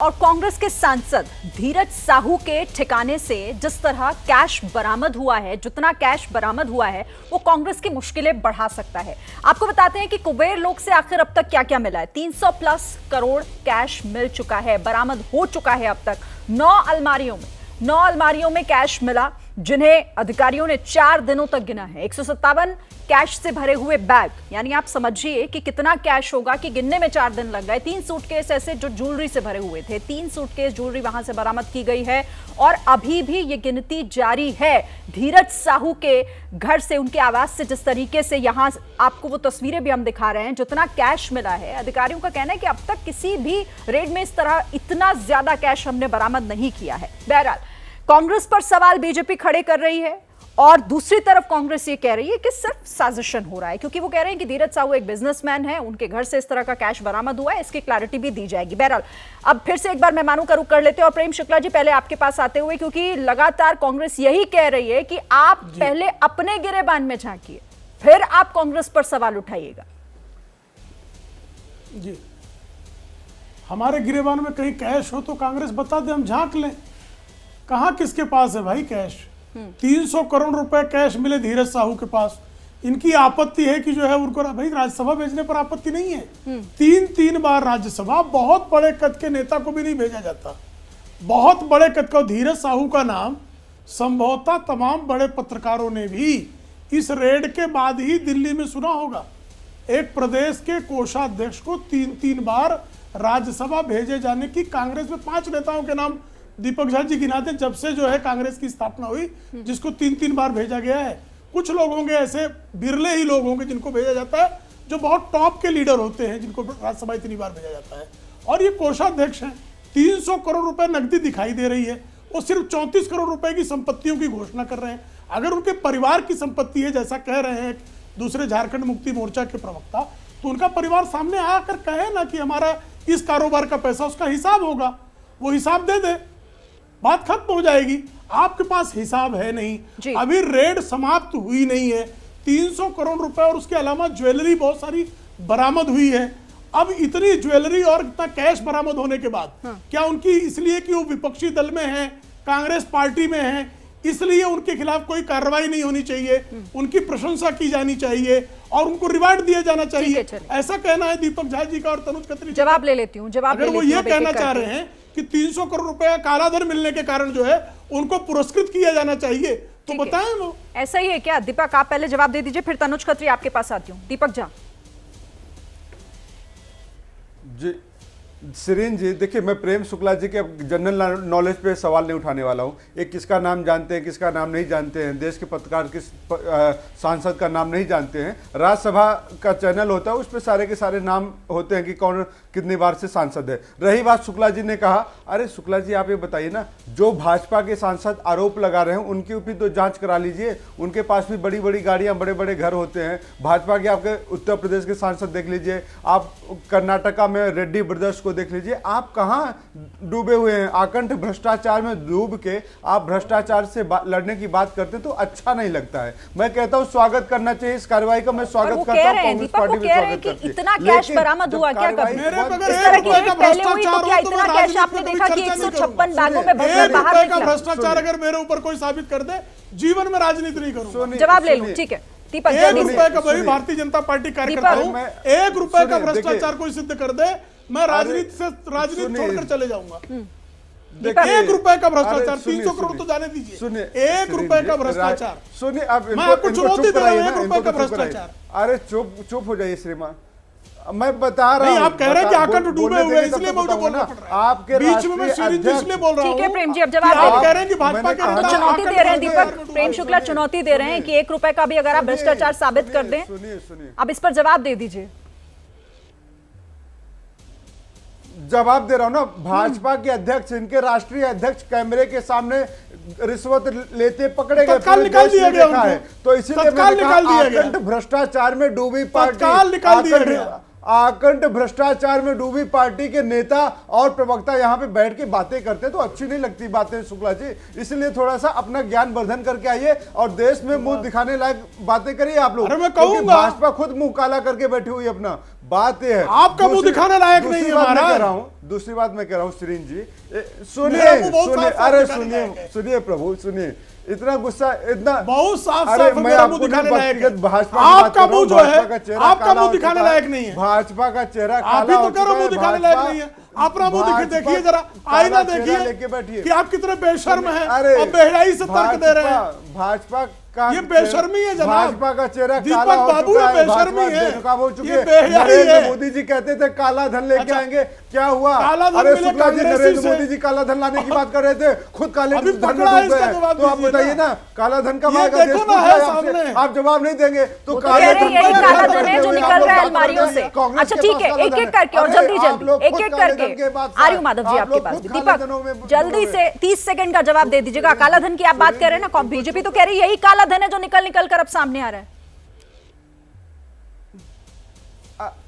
और कांग्रेस के सांसद धीरज साहू के ठिकाने से जिस तरह कैश बरामद हुआ है, जितना कैश बरामद हुआ है वो कांग्रेस की मुश्किलें बढ़ा सकता है। आपको बताते हैं कि कुबेर लोक से आखिर अब तक क्या क्या मिला है। 300 प्लस करोड़ कैश मिल चुका है, बरामद हो चुका है। अब तक 9 अलमारियों में कैश मिला, जिन्हें अधिकारियों ने 4 दिनों तक गिना है। 157 कैश से भरे हुए बैग, यानी आप समझिए कि कितना कैश होगा कि गिनने में 4 दिन लग गए। 3 सूटकेस ऐसे जो ज्वेलरी से भरे हुए थे, 3 सूटकेस ज्वेलरी वहां से बरामद की गई है और अभी भी ये गिनती जारी है। धीरज साहू के घर से, उनके आवास से जिस तरीके से यहां आपको वो तस्वीरें भी हम दिखा रहे हैं, जितना कैश मिला है, अधिकारियों का कहना है कि अब तक किसी भी रेड में इस तरह इतना ज्यादा कैश हमने बरामद नहीं किया है। बहरहाल कांग्रेस पर सवाल बीजेपी खड़े कर रही है और दूसरी तरफ कांग्रेस ये कह रही है कि सिर्फ साजिशन हो रहा है, क्योंकि वो कह रहे हैं कि धीरज साहू एक बिजनेसमैन है, उनके घर से इस तरह का कैश बरामद हुआ है, इसकी क्लैरिटी भी दी जाएगी। बहरहाल अब फिर से एक बार मेहमानों का रुख कर लेते हैं और प्रेम शुक्ला जी पहले आपके पास आते हुए, क्योंकि लगातार कांग्रेस यही कह रही है कि आप पहले अपने गिरेबान में झांकिए, फिर आप कांग्रेस पर सवाल उठाइएगा। जी, हमारे गिरेबान में कहीं कैश हो तो कांग्रेस बता दे, हम झांक लें। कहां किसके पास है भाई कैश? 300 करोड़ रुपए कैश मिले धीरज साहू के पास। इनकी आपत्ति है कि जो है उनको भाई राज्यसभा भेजने पर आपत्ति नहीं है। 3 बार राज्यसभा, बहुत बड़े कद के नेता को भी नहीं भेजा जाता। बहुत बड़े कद का धीरज साहू का नाम संभवतः तमाम बड़े पत्रकारों ने भी इस रेड के बाद ही दिल्ली में सुना होगा। एक प्रदेश के कोषाध्यक्ष को 3 बार राज्यसभा भेजे जाने की, कांग्रेस में 5 नेताओं के नाम दीपक झा जी गिनाते जब से जो है कांग्रेस की स्थापना हुई, जिसको 3 बार भेजा गया है। कुछ लोग होंगे ऐसे, बिरले ही लोग होंगे जिनको भेजा जाता है, जो बहुत टॉप के लीडर होते हैं, जिनको राज्यसभा इतनी बार भेजा जाता है। और ये कोषाध्यक्ष हैं। 300 करोड़ रुपए नकदी दिखाई दे रही है, वो सिर्फ 34 करोड़ रुपए की संपत्तियों की घोषणा कर रहे हैं। अगर उनके परिवार की संपत्ति है, जैसा कह रहे हैं दूसरे झारखंड मुक्ति मोर्चा के प्रवक्ता, तो उनका परिवार सामने आकर कहे ना कि हमारा इस कारोबार का पैसा, उसका हिसाब होगा, वो हिसाब दे दे, बात खत्म हो जाएगी। आपके पास हिसाब है नहीं, अभी रेड समाप्त हुई नहीं है। 300 करोड़ रुपए और उसके अलावा ज्वेलरी बहुत सारी बरामद हुई है। अब इतनी ज्वेलरी और इतना कैश बरामद होने के बाद क्या उनकी, इसलिए कि वो विपक्षी दल में है, कांग्रेस पार्टी में है, इसलिए उनके खिलाफ कोई कार्रवाई नहीं होनी चाहिए, उनकी प्रशंसा की जानी चाहिए और उनको रिवार्ड दिया जाना चाहिए, ऐसा कहना है दीपक झा जी का और तनुज खत्री। जवाब ले लेती हूँ। अगर वो ये कहना चाह रहे हैं कि 300 करोड़ रुपए का कालाधन मिलने के कारण जो है उनको पुरस्कृत किया जाना चाहिए, तो बताएं वो ऐसा ही है क्या? दीपक आप पहले जवाब दे दीजिए, फिर तनुज खत्री आपके पास आती हूँ। दीपक झा जी। सिरीन जी, देखिए मैं प्रेम शुक्ला जी के जनरल नॉलेज पे सवाल नहीं उठाने वाला हूँ। एक किसका नाम जानते हैं, किसका नाम नहीं जानते हैं, देश के पत्रकार किस सांसद का नाम नहीं जानते हैं। राज्यसभा का चैनल होता है, उस पर सारे के सारे नाम होते हैं कि कौन कितनी बार से सांसद है। रही बात शुक्ला जी ने कहा, अरे शुक्ला जी आप ये बताइए ना, जो भाजपा के सांसद आरोप लगा रहे हैं उनकी भी तो जाँच करा लीजिए। उनके पास भी बड़ी बड़ी गाड़ियाँ, बड़े बड़े घर होते हैं। भाजपा के आपके उत्तर प्रदेश के सांसद देख लीजिए, आप कर्नाटका में रेड्डी ब्रदर्स देख लीजिए, आप कहां डूबे हुए हैं। आकंठ भ्रष्टाचार में डूब के आप भ्रष्टाचार से लड़ने की बात करते हैं तो अच्छा नहीं लगता है। मैं कहता हूं स्वागत करना चाहिए इस कार्रवाई का। मैं स्वागत करता हूं, कांग्रेस पार्टी भी स्वागत करती है। इतना कैश बरामद हुआ क्या कभी? इस तरह की रेड पहले हुई तो क्या इतना कैश आपने देखा कि 156 बैगों में भरकर बाहर निकला? भ्रष्टाचार अगर मेरे ऊपर कोई साबित कर दे, जीवन में राजनीति नहीं करूंगा। जवाब ले लूं, ठीक है। दीपक 1 रुपए का, भाई भारतीय जनता पार्टी कार्यकर्ता हूं, 1 रुपए का भ्रष्टाचार कोई सिद्ध कर दे, मैं राजनीति छोड़कर चले जाऊंगा। 1 रुपए का भ्रष्टाचार, 300 करोड़ तो जाने दीजिए। सुनिए, 1 रुपए का भ्रष्टाचार, सुनिए, अब मैं आपको चुनौती दे रहा हूं, 1 रुपए का भ्रष्टाचार। अरे चुप हो जाइए श्रीमान, मैं बता रहा हूं। आप कह रहे हैं कि आकंठ डूबे हुए, इसलिए मुझे बोलना पड़ रहा है। आपके बीच में मैं सीरीज इसलिए बोल रहा हूं। ठीक है प्रेम जी, अब जवाब आप कह रहे हैं कि भाजपा के नेता चुनौती दे रहे हैं। दीपक प्रेम शुक्ला चुनौती दे रहे हैं कि 1 रुपए का भी अगर आप भ्रष्टाचार साबित कर दें, सुनिए, अब इस पर जवाब दे दीजिए। जवाब दे रहा हूं ना। भाजपा के अध्यक्ष, इनके राष्ट्रीय अध्यक्ष कैमरे के सामने रिश्वत लेते पकड़े गए, तत्काल निकाल दिया गया है। तो इसीलिए आकंठ भ्रष्टाचार में डूबी पार्टी, आकंठ भ्रष्टाचार में डूबी पार्टी के नेता और प्रवक्ता यहाँ पे बैठ के बातें करते हैं तो अच्छी नहीं लगती बातें शुक्ला जी। इसलिए थोड़ा सा अपना ज्ञान वर्धन करके आइए और देश में मुंह दिखाने लायक बातें करिए आप लोग। मैं कहूंगा, भाजपा खुद मुंह काला करके बैठी हुई अपना, बात ये है, आपका मुंह दिखाने लायक नहीं है महाराज। दूसरी बात मैं कह रहा हूँ श्रीन जी, मेरा सुनिए मुंह बहुत सुनिए, साफ-साफ अरे दिखाने सुनिए लायक है। सुनिए प्रभु सुनिए, इतना गुस्सा, इतना बहुत साफ अरे साफ मैं मेरा मुंह आपको दिखाने लायक है। व्यक्तिगत भाजपा की बात आपका कर रहा हूं, मुंह जो है, भाजपा का चेहरा आपका काला मुंह हो दिखाने चुका है, लायक नहीं है। भाजपा का चेहरा आप काला भी हो तो करो चुका मुंह है, दिखाने भाजपा- लायक नहीं है। अपना मुंह भाजपा देखिए जरा, काला आईना चेहरा लेके बैठिए। देखिए कि आप कितने बेशर्म हैं अरे और बेहयाई से तर्क दे रहे हैं। भाजपा का ये बेशर्मी है जनाब। भाजपा का चेहरा दीपक काला हो बाबू चुका ये है, बेशर्मी भाजपा है। बेनकाब हो चुकी ये है। बेहयाई नरेंद्र है। मोदी जी कहते थे काला धन लेके अच्छा। आएंगे, क्या हुआ? काला धन अरे मिले शुक्ला जी, कांग्रेसी नरेंद्र से। मोदी जी काला धन लाने की बात कर रहे थे, खुद काले अभी धन में पकड़ा है, डूब गए इसका हैं। जवाब तो आप दीजिए बताइए ना। ना, काला धन कब ये आएगा? देखो देश ना, पूछ है रहा है आपसे। सामने। आप जवाब नहीं देंगे तो वो तो काले कह रहे धन हैं, यही पर काला बात धन है करते जो हुए निकल आप लोग रहा है बात कर अलमारियों रहे से। हैं, कांग्रेस अच्छा के ठीक पास है, काला एक धन एक करके और अरे जल्दी आप लोग जल्दी एक खुद एक काले धन करके के बाद आ रही हूँ माधव जी आप आपके लोग पास। खुद काले धनों दीपक में जल्दी डूबे। से 30 सेकंड का जवाब दे दीजिएगा। काला धन की आप बात कर रहे हैं ना, बीजेपी तो कह रही है यही काला धन है जो निकल निकल कर अब सामने आ रहा है।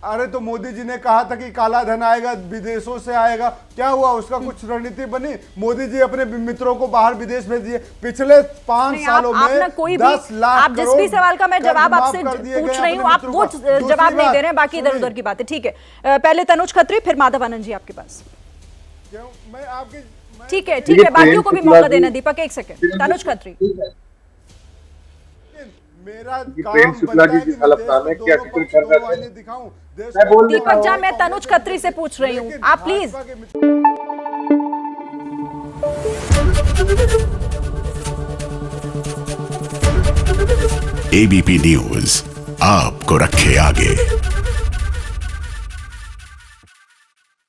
अरे तो मोदी जी ने कहा था कि काला धन आएगा, विदेशों से आएगा, क्या हुआ? उसका कुछ रणनीति बनी? मोदी जी अपने मित्रों को बाहर विदेश भेज दिए। पिछले 5 सालों आप ना में कोई भी 10 लाख आप जिस भी सवाल का मैं जवाब आपसे कर दिए पूछ गए रही हूँ, अपने आप मित्रों वो का। दूसरी जवाब नहीं बात, दे रहे हैं, बाकी इधर सुनिए, उधर की बातें। ठीक है, पहले तनुज खत्री, फिर माधव आनंद जी आपके पास। क्यों? मैं आपके ठीक है ठीक है, बाकियों को भी मौका देना। दीपक एक सेकंड, तनुज खत्री। मेरा प्रेम शुक्ला जी जिस हलफनामे की जिक्र कर रहे थे, दिखाऊं मैं बोल दीपक जा, मैं तनुज खत्री से पूछ रही हूँ, आप प्लीज। एबीपी न्यूज आपको रखे आगे।